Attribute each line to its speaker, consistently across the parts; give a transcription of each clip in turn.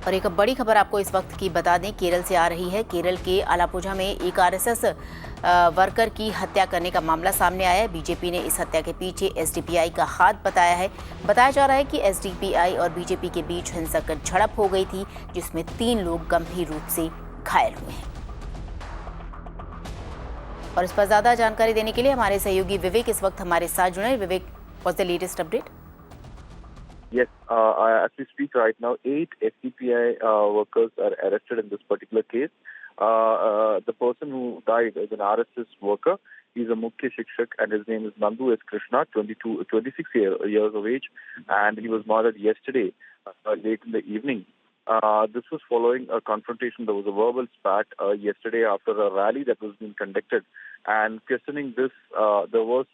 Speaker 1: और एक बड़ी खबर आपको इस वक्त की बता दें, केरल से आ रही है। केरल के आलापुझा में एक आरएसएस वर्कर की हत्या करने का मामला सामने आया है। बीजेपी ने इस हत्या के पीछे एसडीपीआई का हाथ बताया है। बताया जा रहा है कि एसडीपीआई और बीजेपी के बीच हिंसक झड़प हो गई थी, जिसमें 3 लोग गंभीर रूप से घायल हुए हैं। और इस पर ज्यादा जानकारी देने के लिए हमारे सहयोगी विवेक इस वक्त हमारे साथ जुड़े। Vivek, what's the latest update?
Speaker 2: Yes, as we speak right now, 8 SCPI workers are arrested in this particular case. The person who died is an RSS worker. He's a Mukhya Shikshak and his name is Nandu S. Krishna, 26 years of age, and he was murdered yesterday, late in the evening. This was following a confrontation. There was a verbal spat yesterday after a rally that was being conducted, and questioning this, there was,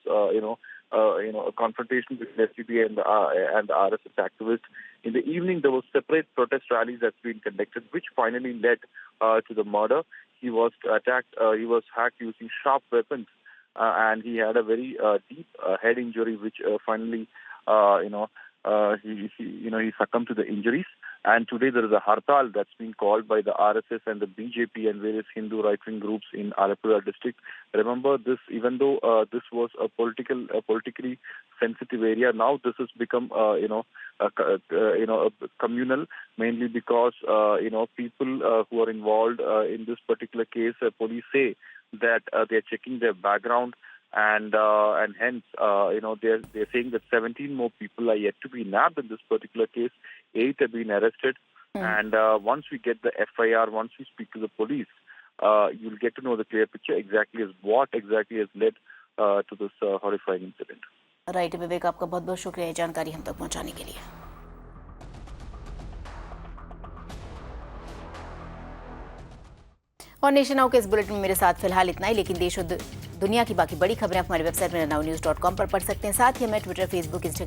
Speaker 2: a confrontation between SDPI and the RSS activists. In the evening, there were separate protest rallies that's been conducted, which finally led to the murder. He was attacked. He was hacked using sharp weapons, and he had a very deep head injury, which finally, he succumbed to the injuries. And today there is a hartal that's been called by the RSS and the BJP and various Hindu right-wing groups in Alappuzha district. Remember this, even though this was a politically sensitive area, now this has become, communal, mainly because, people who are involved in this particular case, police say that they're checking their background. And hence, they're saying that 17 more people are yet to be nabbed in this particular case. 8 have been arrested. And once we get the FIR, once we speak to the police, you'll get to know the clear picture exactly as what exactly has led to this horrifying incident.
Speaker 1: Right Vivek, आपका बहुत बहुत शुक्रिया जानकारी हम तक पहुंचाने के लिए। और नेशन नाउ के इस बुलेटिन में मेरे साथ फिलहाल इतना ही, लेकिन देश और दुनिया की बाकी बड़ी खबरें आप हमारी वेबसाइट में now news.com पर पढ़ सकते हैं। साथ ही हमें ट्विटर, फेसबुक, इंस्टाग्राम